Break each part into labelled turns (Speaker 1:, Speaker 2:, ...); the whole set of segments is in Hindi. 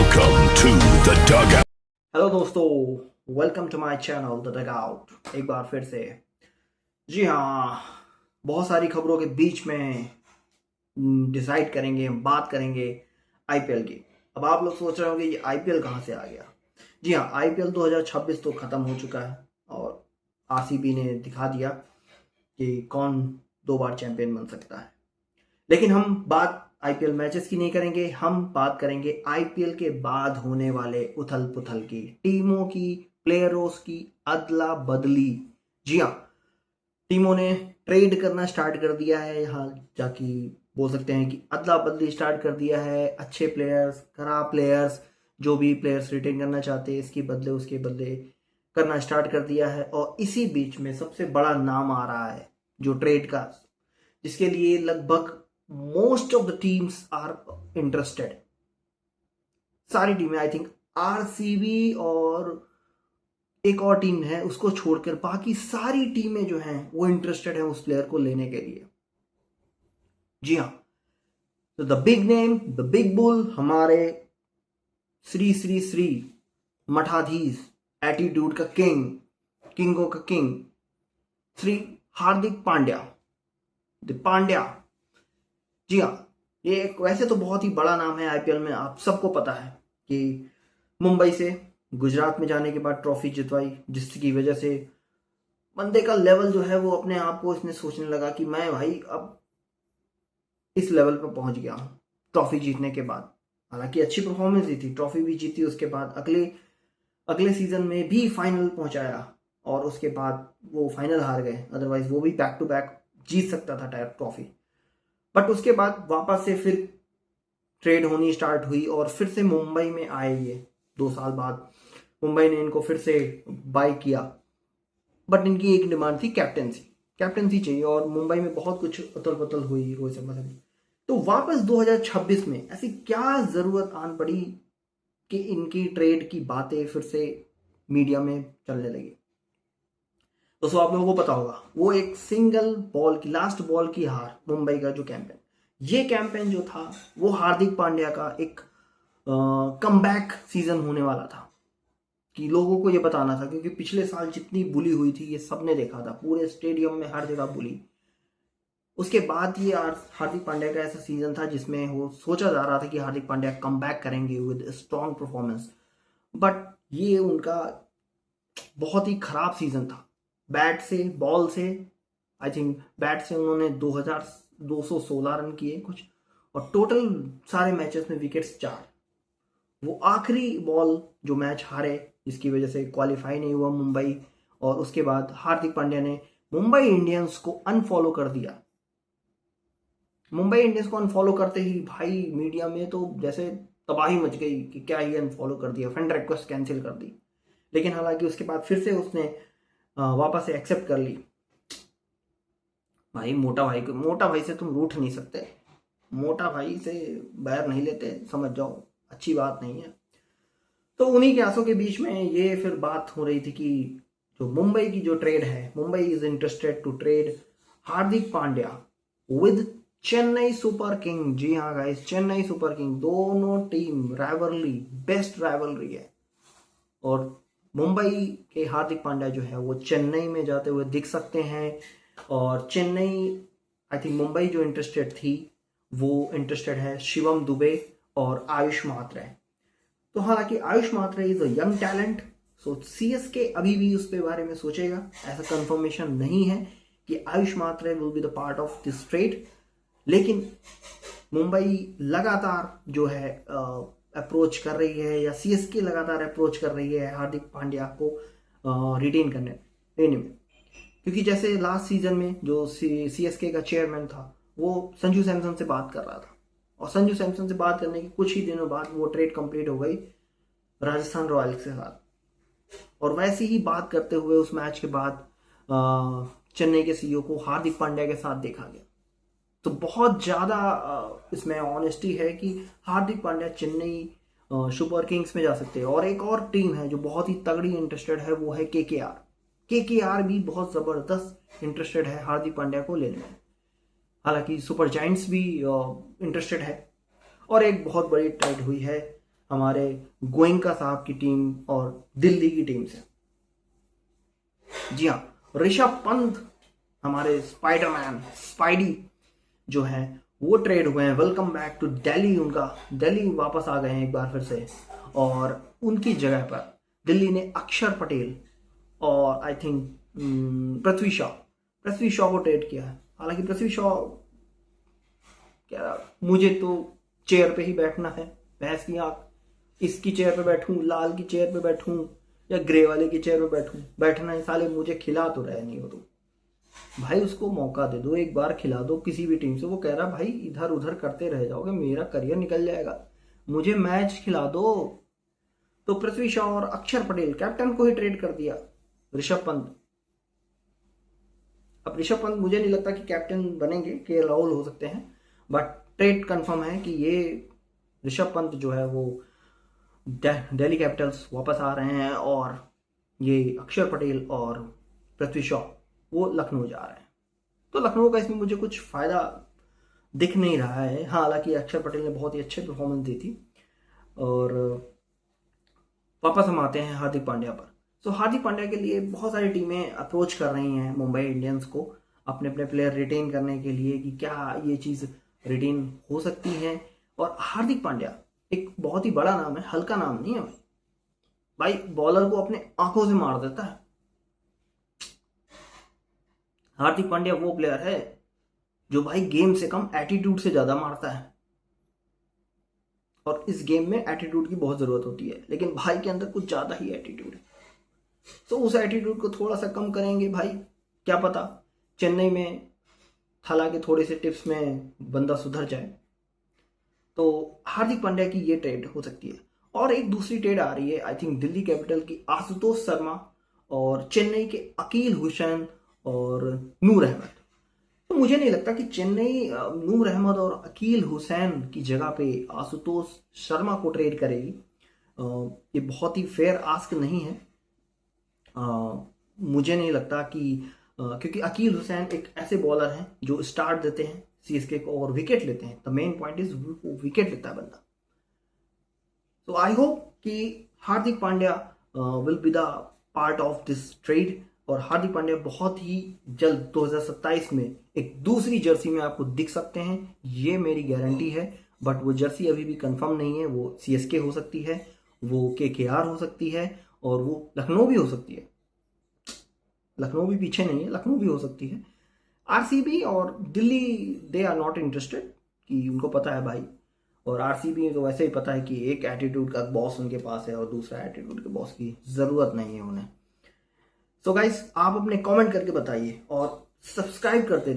Speaker 1: Welcome to the Dugout.
Speaker 2: Hello दोस्तों, welcome to my channel the dugout. एक बार फिर से जी हाँ, बहुत सारी खबरों के बीच में डिसाइड करेंगे, बात करेंगे आईपीएल की। अब आप लोग सोच रहे होंगे ये आईपीएल कहाँ से आ गया। जी हाँ, आईपीएल 2026 तो ख़त्म हो चुका है और आरसीबी ने दिखा दिया कि कौन 2 बार चैंपियन बन सकता है। लेकिन हम बात आईपीएल मैचेस की नहीं करेंगे, हम बात करेंगे आईपीएल के बाद होने वाले उथल पुथल की, टीमों की, प्लेयरों की अदला बदली। जी हाँ, टीमों ने ट्रेड करना स्टार्ट कर दिया है, यहाँ जाके बोल सकते हैं कि अदला बदली स्टार्ट कर दिया है। अच्छे प्लेयर्स, खराब प्लेयर्स, जो भी प्लेयर्स रिटेन करना चाहते हैं इसके बदले उसके बदले करना स्टार्ट कर दिया है। और इसी बीच में सबसे बड़ा नाम आ रहा है जो ट्रेड का, जिसके लिए लगभग most of the teams are interested. सारी टीमें, आई थिंक आरसीबी और एक और टीम है उसको छोड़कर बाकी सारी टीमें जो हैं वो इंटरेस्टेड हैं उस प्लेयर को लेने के लिए। जी हाँ, तो the big name, the big bull, हमारे श्री श्री श्री मठाधीश, एटीट्यूड का किंग, किंगों का किंग, श्री हार्दिक पांड्या, द पांड्या। जी हाँ, ये एक वैसे तो बहुत ही बड़ा नाम है आईपीएल में। आप सबको पता है कि मुंबई से गुजरात में जाने के बाद ट्रॉफी जितवाई, जिसकी वजह से बंदे का लेवल जो है वो अपने आप को इसने सोचने लगा कि मैं भाई अब इस लेवल पर पहुंच गया हूँ ट्रॉफी जीतने के बाद। हालांकि अच्छी परफॉर्मेंस दी थी, ट्रॉफी भी जीती, उसके बाद अगले अगले सीजन में भी फाइनल पहुंचाया और उसके बाद वो फाइनल हार गए। अदरवाइज वो भी बैक टू बैक जीत सकता था ट्रॉफी। बट उसके बाद वापस से फिर ट्रेड होनी स्टार्ट हुई और फिर से मुंबई में आए। ये 2 साल बाद मुंबई ने इनको फिर से बाय किया। बट इनकी एक डिमांड थी कैप्टेंसी, कैप्टेंसी चाहिए और मुंबई में बहुत कुछ उथल पुथल हुई रोहित शर्मा से। तो वापस 2026 में ऐसी क्या जरूरत आन पड़ी कि इनकी ट्रेड की बातें फिर से मीडिया में चलने लगी। दोस्तों आप लोगों को पता होगा वो एक सिंगल बॉल की, लास्ट बॉल की हार, मुंबई का जो कैंपेन, ये कैंपेन जो था वो हार्दिक पांड्या का एक कमबैक सीजन होने वाला था कि लोगों को ये बताना था। क्योंकि पिछले साल जितनी बुली हुई थी ये सबने देखा था, पूरे स्टेडियम में हर जगह बुली। उसके बाद ये हार्दिक पांड्या का ऐसा सीजन था जिसमें वो सोचा जा रहा था कि हार्दिक पांड्या कमबैक करेंगे विद स्ट्रॉन्ग परफॉर्मेंस। बट ये उनका बहुत ही खराब सीजन था। बैट से, बॉल से, आई थिंक बैट से उन्होंने 2216 रन किए कुछ, और टोटल सारे मैचेस में विकेट्स 4। वो आखिरी बॉल जो मैच हारे जिसकी वजह से क्वालिफाई नहीं हुआ मुंबई, और उसके बाद हार्दिक पांड्या ने मुंबई इंडियंस को अनफॉलो कर दिया। मुंबई इंडियंस को अनफॉलो करते ही भाई मीडिया में तो जैसे तबाही मच गई कि क्या ये अनफॉलो कर दिया, फ्रेंड रिक्वेस्ट कैंसिल कर दी। लेकिन हालांकि उसके बाद फिर से उसने वापस से एक्सेप्ट कर ली। भाई मोटा भाई से तुम रूठ नहीं सकते, मोटा भाई से बैर नहीं लेते, समझ जाओ, अच्छी बात नहीं है। तो उन्हीं के आंसू के बीच में ये फिर बात हो रही थी कि जो मुंबई की जो ट्रेड है, Mumbai is interested to trade Hardik Pandya with Chennai super king. जी हाँ गाइस, चेन्नई सुपर किंग, दोनों टीम राइवलरी, बेस्ट राइवलरी है। और मुंबई के हार्दिक पांड्या जो है वो चेन्नई में जाते हुए दिख सकते हैं। और चेन्नई, आई थिंक मुंबई जो इंटरेस्टेड थी वो इंटरेस्टेड है शिवम दुबे और आयुष मात्रे। तो हालांकि Ayush Mhatre is a young talent, so CSK अभी भी उस पे बारे में सोचेगा। ऐसा कंफर्मेशन नहीं है कि Ayush Mhatre will be the part of this trade. लेकिन मुंबई लगातार जो है अप्रोच कर रही है, या सीएसके लगातार अप्रोच कर रही है हार्दिक पांड्या को रिटेन लेने में। क्योंकि जैसे लास्ट सीजन में जो सीएसके का चेयरमैन था वो संजू सैमसन से बात कर रहा था, और संजू सैमसन से बात करने के कुछ ही दिनों बाद वो ट्रेड कंप्लीट हो गई राजस्थान रॉयल्स के साथ। और वैसे ही बात करते हुए उस मैच के बाद चेन्नई के सीईओ को हार्दिक पांड्या के साथ देखा गया। तो बहुत ज़्यादा इसमें ऑनेस्टी है कि हार्दिक पांड्या चेन्नई सुपर किंग्स में जा सकते हैं। और एक और टीम है जो बहुत ही तगड़ी इंटरेस्टेड है, वो है केकेआर। केकेआर भी बहुत ज़बरदस्त इंटरेस्टेड है हार्दिक पांड्या को लेने में। हालांकि सुपर जायंट्स भी इंटरेस्टेड है। और एक बहुत बड़ी ट्रेड हुई है हमारे गोयनका साहब की टीम और दिल्ली की टीम से। जी हाँ, ऋषभ पंत हमारे स्पाइडरमैन स्पाइडी जो है वो ट्रेड हुए हैं। Welcome back to Delhi. उनका दिल्ली वापस आ गए हैं एक बार फिर से, और उनकी जगह पर दिल्ली ने अक्षर पटेल और आई थिंक पृथ्वी शॉ को ट्रेड किया है। हालांकि पृथ्वी शॉ क्या, मुझे तो चेयर पे ही बैठना है, भैंस की आंख, इसकी चेयर पे बैठूं, लाल की चेयर पे बैठूं या ग्रे वाले की चेयर पे बैठूं, बैठना है। साले मुझे खिला तो रहे नहीं हो तो भाई उसको मौका दे दो, एक बार खिला दो किसी भी टीम से। वो कह रहा भाई इधर उधर करते रह जाओगे, मेरा करियर निकल जाएगा, मुझे मैच खिला दो। तो पृथ्वी शॉ और अक्षर पटेल, कैप्टन को ही ट्रेड कर दिया ऋषभ पंत। अब ऋषभ पंत मुझे नहीं लगता कि कैप्टन बनेंगे, के राहुल हो सकते हैं, बट ट्रेड कंफर्म है कि ये ऋषभ पंत जो है वो दिल्ली कैपिटल्स वापस आ रहे हैं, और ये अक्षर पटेल और पृथ्वी शॉ वो लखनऊ जा रहे हैं। तो लखनऊ का इसमें मुझे कुछ फायदा दिख नहीं रहा है। हालांकि अक्षर पटेल ने बहुत ही अच्छे परफॉर्मेंस दी थी। और वापस हम आते हैं हार्दिक पांड्या पर। तो हार्दिक पांड्या के लिए बहुत सारी टीमें अप्रोच कर रही हैं मुंबई इंडियंस को अपने अपने प्लेयर रिटेन करने के लिए कि क्या ये चीज़ रिटेन हो सकती है। और हार्दिक पांड्या एक बहुत ही बड़ा नाम है, हल्का नाम नहीं है भाई। बॉलर को अपने आंखों से मार देता है। हार्दिक पांड्या वो प्लेयर है जो भाई गेम से कम एटीट्यूड से ज्यादा मारता है, और इस गेम में एटीट्यूड की बहुत जरूरत होती है, लेकिन भाई के अंदर कुछ ज्यादा ही एटीट्यूड है। तो उस एटीट्यूड को थोड़ा सा कम करेंगे भाई, क्या पता चेन्नई में थाला के थोड़े से टिप्स में बंदा सुधर जाए। तो हार्दिक पांड्या की ये ट्रेड हो सकती है। और एक दूसरी ट्रेड आ रही है आई थिंक दिल्ली कैपिटल की आशुतोष शर्मा और चेन्नई के अकील हुसैन और नूर अहमद। तो मुझे नहीं लगता कि चेन्नई नूर अहमद और अकील हुसैन की जगह पे आशुतोष शर्मा को ट्रेड करेगी। ये बहुत ही फेयर आस्क नहीं है। मुझे नहीं लगता कि क्योंकि अकील हुसैन एक ऐसे बॉलर हैं जो स्टार्ट देते हैं सीएसके को और विकेट लेते हैं। The main point is wicket लेता है बंदा। तो आई होप कि Hardik Pandya will be the part of this trade, और हार्दिक पांड्या बहुत ही जल्द 2027 में एक दूसरी जर्सी में आपको दिख सकते हैं, ये मेरी गारंटी है। बट वो जर्सी अभी भी कंफर्म नहीं है। वो सीएसके हो सकती है, वो केकेआर हो सकती है, और वो लखनऊ भी हो सकती है। लखनऊ भी पीछे नहीं है, लखनऊ भी हो सकती है। आरसीबी और Delhi they are not interested, कि उनको पता है भाई, और आरसीबी तो वैसे ही पता है कि एक एटीट्यूड का बॉस उनके पास है और दूसरा एटीट्यूड के बॉस की जरूरत नहीं है उन्हें। सो गाइस, आप अपने कमेंट करके बताइए और सब्सक्राइब करते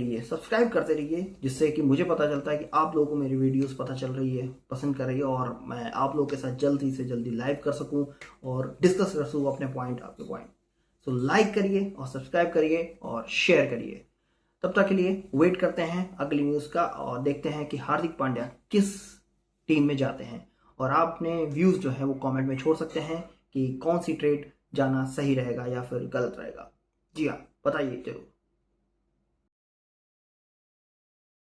Speaker 2: रहिए, जिससे कि मुझे पता चलता है कि आप लोगों को मेरी वीडियोस पता चल रही है, पसंद कर रही है, और मैं आप लोगों के साथ जल्दी से जल्दी लाइव कर सकूं और डिस्कस कर सकूं अपने पॉइंट, आपके पॉइंट। सो लाइक करिए और सब्सक्राइब करिए और शेयर करिए। तब तक के लिए वेट करते हैं अगली न्यूज़ का, और देखते हैं कि हार्दिक पांड्या किस टीम में जाते हैं। और आप अपने व्यूज़ जो है वो कमेंट में छोड़ सकते हैं कि कौन सी ट्रेड जाना सही रहेगा या फिर गलत रहेगा। जी हाँ, बताइए जरूर।